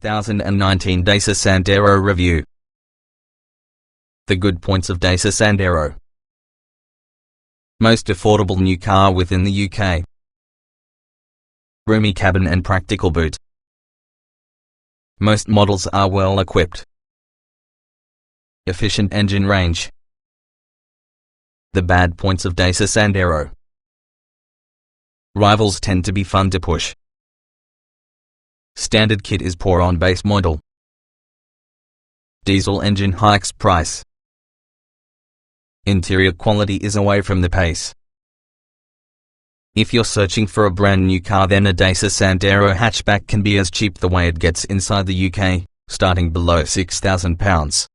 2019 Dacia Sandero Review. The good points of Dacia Sandero. Most affordable new car within the UK. Roomy cabin and practical boot. Most models are well equipped. Efficient engine range. The bad points of Dacia Sandero. Rivals tend to be fun to push. Standard kit is poor on base model. Diesel engine hikes price. Interior quality is away from the pace. If you're searching for a brand new car, then a Dacia Sandero hatchback can be as cheap the way it gets inside the UK, starting below £6,000.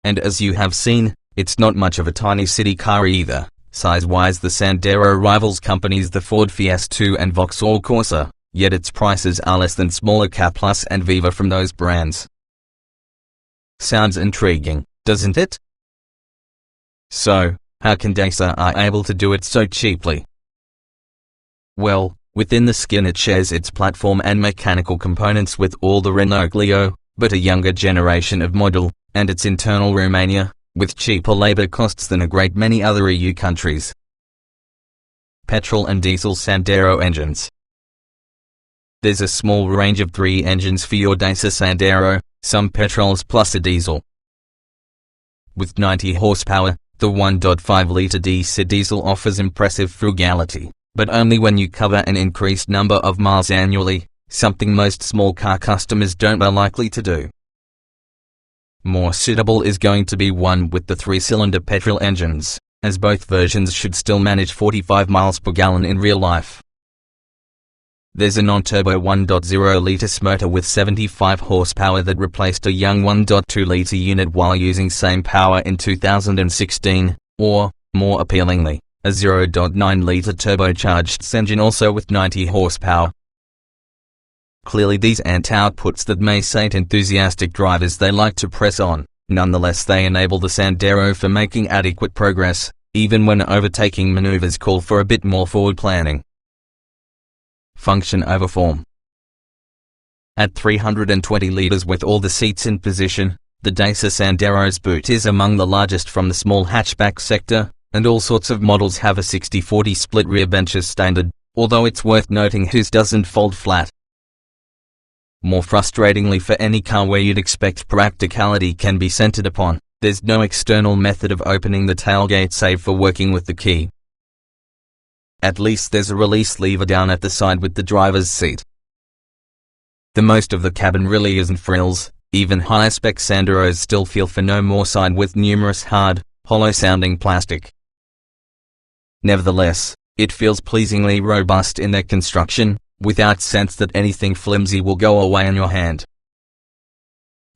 And as you have seen, it's not much of a tiny city car either. Size-wise, the Sandero rivals companies the Ford Fiesta and Vauxhall Corsa, yet its prices are less than smaller Ka Plus and Viva from those brands. Sounds intriguing, doesn't it? So, how can Dacia are able to do it so cheaply? Well, within the skin it shares its platform and mechanical components with all the Renault Clio, but a younger generation of model, and its internal Romania, with cheaper labour costs than a great many other EU countries. Petrol and diesel Sandero engines. There's a small range of 3 engines for your Dacia Sandero, some petrols plus a diesel. With 90 horsepower, the 1.5-litre DC diesel offers impressive frugality, but only when you cover an increased number of miles annually, something most small car customers don't are likely to do. More suitable is going to be one with the 3-cylinder petrol engines, as both versions should still manage 45 miles per gallon in real life. There's a non-turbo 1.0-litre motor with 75 horsepower that replaced a young 1.2-litre unit while using same power in 2016, or, more appealingly, a 0.9-litre turbocharged engine also with 90 horsepower. Clearly these aren't outputs that may sate enthusiastic drivers they like to press on. Nonetheless, they enable the Sandero for making adequate progress, even when overtaking maneuvers call for a bit more forward planning. Function over form. At 320 litres with all the seats in position, the Dacia Sandero's boot is among the largest from the small hatchback sector, and all sorts of models have a 60-40 split rear bench as standard, although it's worth noting his doesn't fold flat. More frustratingly for any car where you'd expect practicality can be centered upon, there's no external method of opening the tailgate save for working with the key. At least there's a release lever down at the side with the driver's seat. The most of the cabin really isn't frills. Even high-spec Sanderos still feel for no more side with numerous hard, hollow-sounding plastic. Nevertheless, it feels pleasingly robust in their construction, without sense that anything flimsy will go away in your hand.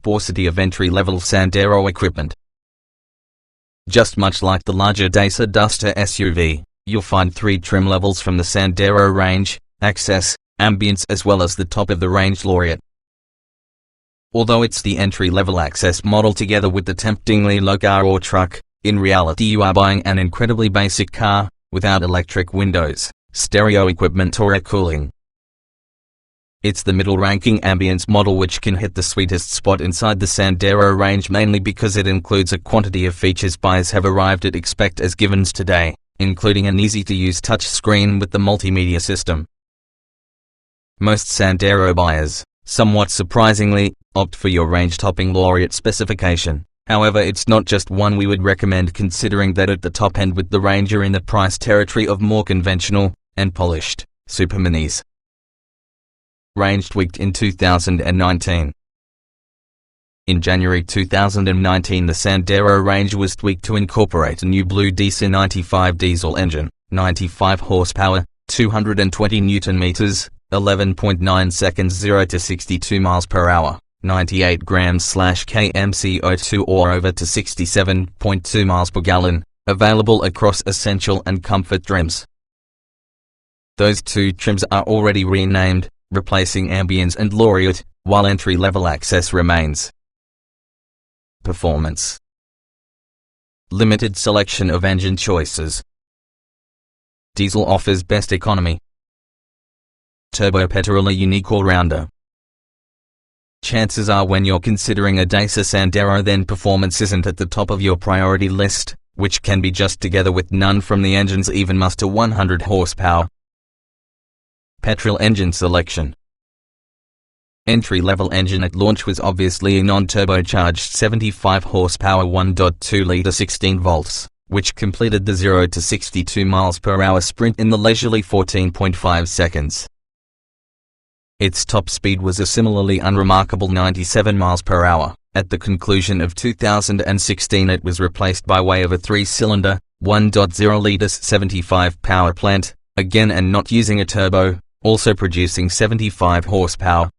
Paucity of entry-level Sandero equipment. Just much like the larger Dacia Duster SUV, you'll find 3 trim levels from the Sandero range: Access, Ambience as well as the top of the range Laureate. Although it's the entry-level Access model together with the temptingly low car or truck, in reality you are buying an incredibly basic car, without electric windows, stereo equipment or air cooling. It's the middle-ranking Ambience model which can hit the sweetest spot inside the Sandero range, mainly because it includes a quantity of features buyers have arrived at expect as givens today, including an easy-to-use touchscreen with the multimedia system. Most Sandero buyers, somewhat surprisingly, opt for your range-topping Laureate specification. However, it's not just one we would recommend, considering that at the top end with the range you're in the price territory of more conventional, and polished, superminis. Range tweaked in 2019. In January 2019 the Sandero range was tweaked to incorporate a new blue DC95 diesel engine, 95 horsepower, 220 Nm, 11.9 seconds 0 to 62 miles per hour, 98 grams/km CO2 or over to 67.2 miles per gallon, available across Essential and Comfort trims. Those 2 trims are already renamed, replacing Ambience and Laureate, while entry-level Access remains. Performance. Limited selection of engine choices. Diesel offers best economy. Turbo petrol a unique all-rounder. Chances are when you're considering a Dacia Sandero then performance isn't at the top of your priority list, which can be just together with none from the engines even muster 100 horsepower. Petrol engine selection. Entry-level engine at launch was obviously a non-turbocharged 75 horsepower 1.2-litre 16 volts, which completed the 0 to 62 miles per hour sprint in the leisurely 14.5 seconds. Its top speed was a similarly unremarkable 97 miles per hour. At the conclusion of 2016 it was replaced by way of a 3-cylinder, 1.0-litre 75 power plant, again and not using a turbo, also producing 75 horsepower.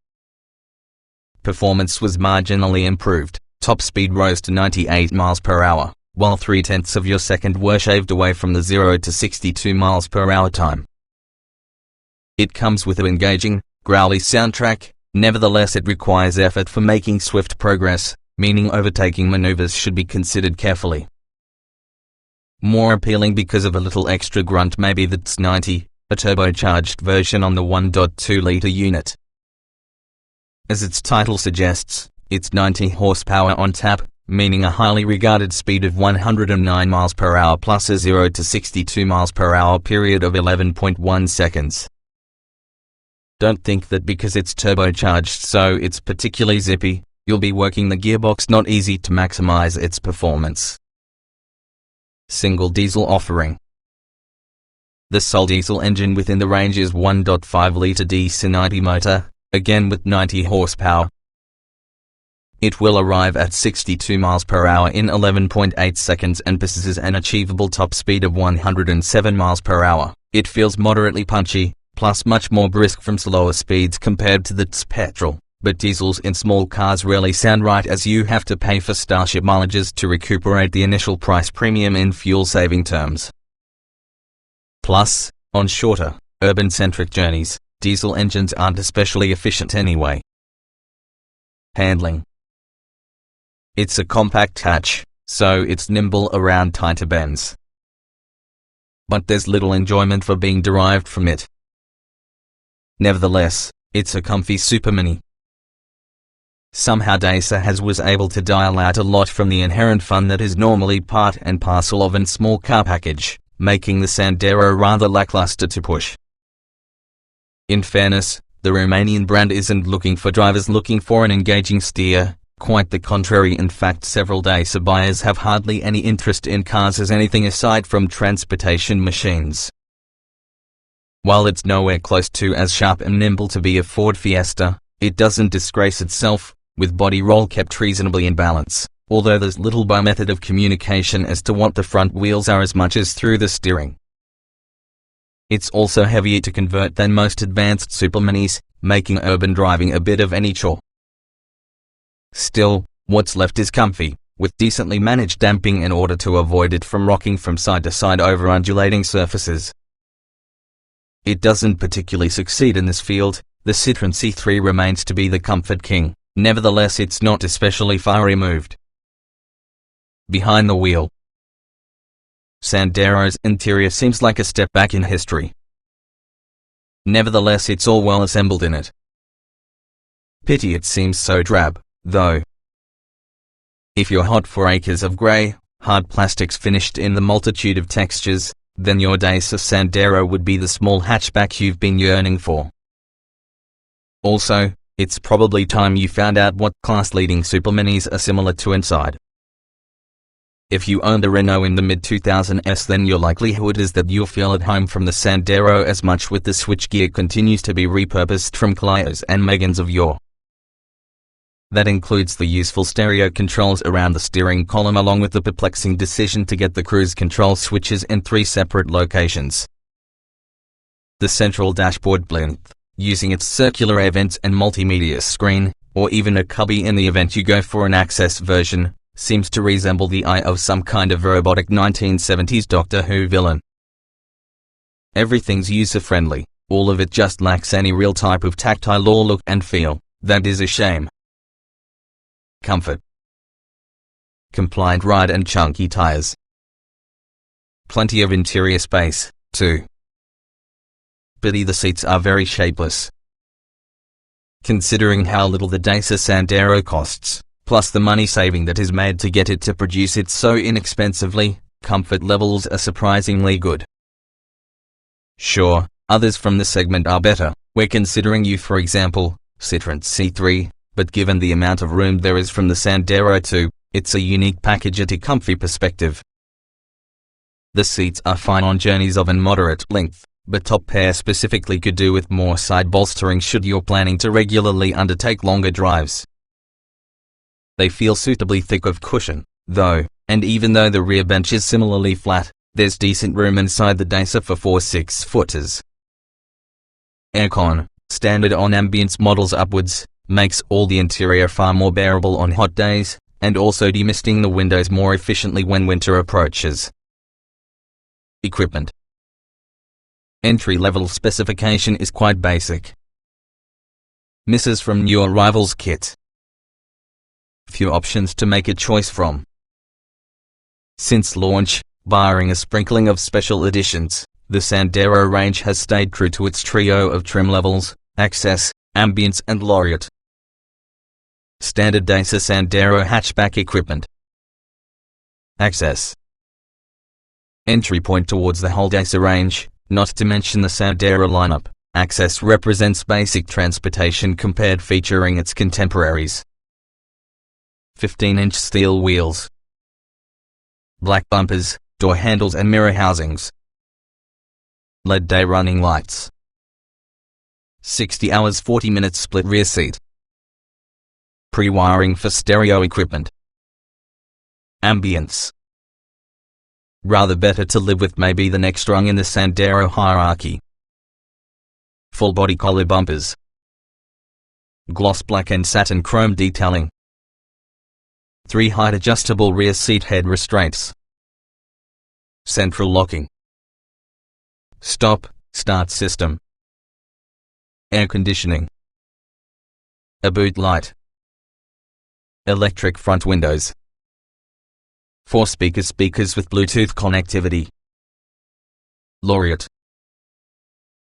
Performance was marginally improved. Top speed rose to 98 miles per hour, while 0.3 of your second were shaved away from the 0 to 62 miles per hour time. It comes with an engaging, growly soundtrack. Nevertheless, it requires effort for making swift progress, meaning overtaking maneuvers should be considered carefully. More appealing because of a little extra grunt may be the TS90, a turbocharged version on the 1.2-litre unit. As its title suggests, it's 90 horsepower on tap, meaning a highly regarded speed of 109 miles per hour plus a 0 to 62 miles per hour period of 11.1 seconds. Don't think that because it's turbocharged so it's particularly zippy, you'll be working the gearbox. Not easy to maximize its performance. Single diesel offering. The sole diesel engine within the range is 1.5-litre DC90 motor, again with 90 horsepower. It will arrive at 62 miles per hour in 11.8 seconds and possesses an achievable top speed of 107 miles per hour. It feels moderately punchy, plus much more brisk from slower speeds compared to the TS petrol, but diesels in small cars rarely sound right as you have to pay for Starship mileages to recuperate the initial price premium in fuel-saving terms. Plus, on shorter, urban-centric journeys, diesel engines aren't especially efficient anyway. Handling. It's a compact hatch, so it's nimble around tighter bends. But there's little enjoyment for being derived from it. Nevertheless, it's a comfy supermini. Somehow Dacia was able to dial out a lot from the inherent fun that is normally part and parcel of a small car package, making the Sandero rather lackluster to push. In fairness, the Romanian brand isn't looking for drivers looking for an engaging steer, quite the contrary. In fact, several Dacia buyers have hardly any interest in cars as anything aside from transportation machines. While it's nowhere close to as sharp and nimble to be a Ford Fiesta, it doesn't disgrace itself, with body roll kept reasonably in balance, although there's little by method of communication as to what the front wheels are as much as through the steering. It's also heavier to convert than most advanced superminis, making urban driving a bit of any chore. Still, what's left is comfy, with decently managed damping in order to avoid it from rocking from side to side over undulating surfaces. It doesn't particularly succeed in this field. The Citroën C3 remains to be the comfort king, nevertheless it's not especially far removed. Behind the wheel. Sandero's interior seems like a step back in history. Nevertheless it's all well assembled in it. Pity it seems so drab, though. If you're hot for acres of grey, hard plastics finished in the multitude of textures, then your Dacia Sandero would be the small hatchback you've been yearning for. Also, it's probably time you found out what class-leading superminis are similar to inside. If you owned a Renault in the mid-2000s, then your likelihood is that you'll feel at home from the Sandero as much, with the switchgear continues to be repurposed from Clios and Megans of yore. That includes the useful stereo controls around the steering column, along with the perplexing decision to get the cruise control switches in 3 separate locations. The central dashboard plinth, using its circular air vents and multimedia screen, or even a cubby in the event you go for an access version, seems to resemble the eye of some kind of robotic 1970s Doctor Who villain. Everything's user-friendly, all of it just lacks any real type of tactile or look and feel. That is a shame. Comfort. Compliant ride and chunky tires. Plenty of interior space, too. Pity the seats are very shapeless. considering how little the Dacia Sandero costs, plus the money saving that is made to get it to produce it so inexpensively. Comfort levels are surprisingly good. Sure, others from the segment are better. We're considering you, for example, Citroën C3, but given the amount of room there is from the Sandero too, it's a unique package at a comfy perspective. The seats are fine on journeys of a moderate length, but top pair specifically could do with more side bolstering should you're planning to regularly undertake longer drives. They feel suitably thick of cushion, though, and even though the rear bench is similarly flat, there's decent room inside the Dacia for 4 6-footers. Aircon, standard on Ambience models upwards, makes all the interior far more bearable on hot days, and also demisting the windows more efficiently when winter approaches. Equipment. Entry-level specification is quite basic. Misses from new arrivals kit. Few options to make a choice from. Since launch, barring a sprinkling of special editions, the Sandero range has stayed true to its trio of trim levels: Access, Ambience and Laureate. Standard Dacia Sandero hatchback equipment. Access. Entry point towards the whole Dacia range, not to mention the Sandero lineup. Access represents basic transportation compared featuring its contemporaries. 15-inch steel wheels. Black bumpers, door handles and mirror housings. LED day running lights. 60 hours 40 minutes split rear seat. Pre-wiring for stereo equipment. Ambience. Rather better to live with, maybe the next rung in the Sandero hierarchy. Full body collar bumpers. Gloss black and satin chrome detailing. 3 height adjustable rear seat head restraints. Central locking. Stop, start system. Air conditioning. A boot light. Electric front windows. 4 speakers with Bluetooth connectivity. Laureate.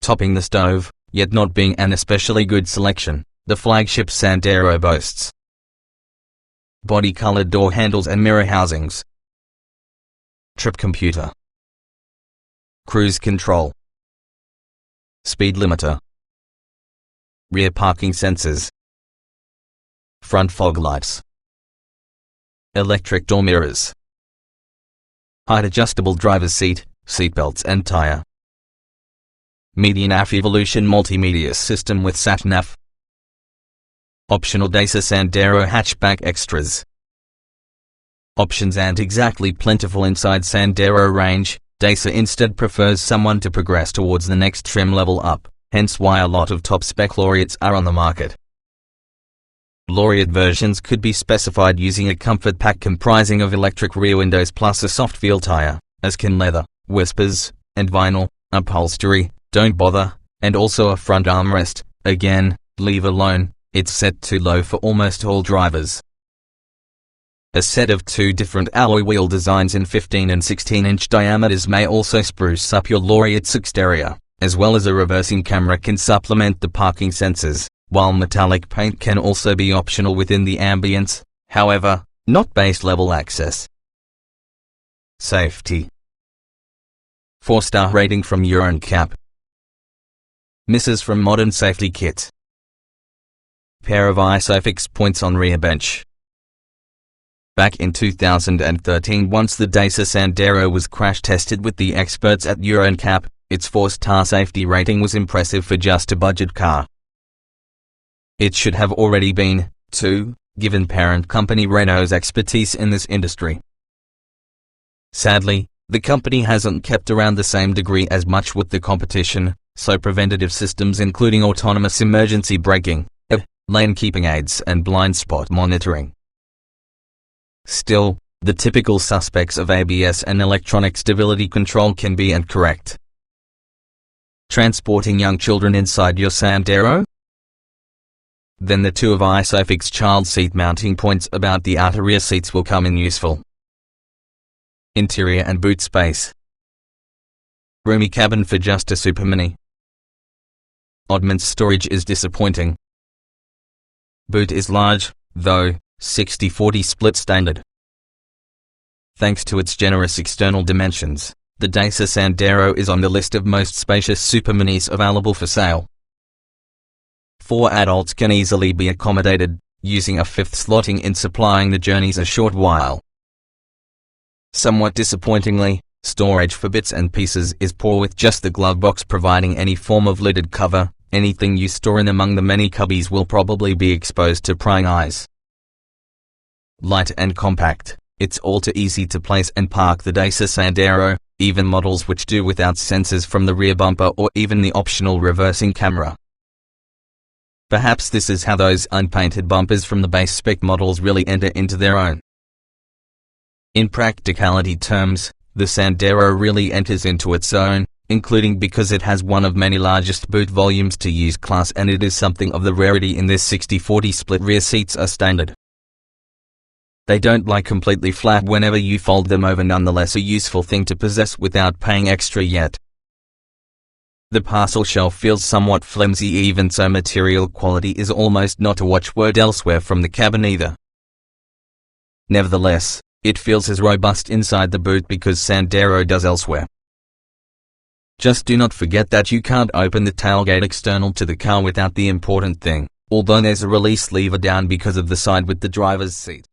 Topping the stove, yet not being an especially good selection, the flagship Sandero boasts body-colored door handles and mirror housings. Trip computer. Cruise control. Speed limiter. Rear parking sensors. Front fog lights. Electric door mirrors. Height adjustable driver's seat, seatbelts and tire. Media nav evolution multimedia system with sat-nav. Optional Dacia Sandero hatchback extras. Options aren't exactly plentiful inside Sandero range. Dacia instead prefers someone to progress towards the next trim level up, hence why a lot of top-spec Laureates are on the market. Laureate versions could be specified using a comfort pack comprising of electric rear windows plus a soft feel tire, as can leather, whispers, and vinyl, upholstery, don't bother, and also a front armrest. Again, leave alone, it's set too low for almost all drivers. A set of 2 different alloy wheel designs in 15 and 16-inch diameters may also spruce up your Laureate's exterior, as well as a reversing camera can supplement the parking sensors, while metallic paint can also be optional within the Ambience, however, not base-level access. Safety. 4-star rating from NCAP. Misses from modern safety kit. Pair of ISOFIX points on rear bench. Back in 2013, once the Dacia Sandero was crash-tested with the experts at NCAP, its 4-star safety rating was impressive for just a budget car. It should have already been, too, given parent company Renault's expertise in this industry. Sadly, the company hasn't kept around the same degree as much with the competition, so preventative systems including autonomous emergency braking, lane keeping aids and blind spot monitoring. Still, the typical suspects of ABS and electronic stability control can be incorrect. Transporting young children inside your Sandero? Then the 2 of ISOFIX child seat mounting points about the outer rear seats will come in useful. Interior and boot space. Roomy cabin for just a super mini. Oddments storage is disappointing. Boot is large, though, 60-40 split standard. Thanks to its generous external dimensions, the Dacia Sandero is on the list of most spacious superminis available for sale. 4 adults can easily be accommodated, using a fifth slotting in supplying the journeys a short while. Somewhat disappointingly, storage for bits and pieces is poor, with just the glove box providing any form of lidded cover. Anything you store in among the many cubbies will probably be exposed to prying eyes. Light and compact, it's all too easy to place and park the Dacia Sandero, even models which do without sensors from the rear bumper or even the optional reversing camera. Perhaps this is how those unpainted bumpers from the base spec models really enter into their own. In practicality terms, the Sandero really enters into its own, including because it has one of many largest boot volumes to use class, and it is something of the rarity in this 60-40 split. Rear seats are standard. They don't lie completely flat whenever you fold them over, nonetheless a useful thing to possess without paying extra yet. The parcel shelf feels somewhat flimsy, even so material quality is almost not a watchword elsewhere from the cabin either. Nevertheless, it feels as robust inside the boot because Sandero does elsewhere. Just do not forget that you can't open the tailgate external to the car without the important thing, although there's a release lever down because of the side with the driver's seat.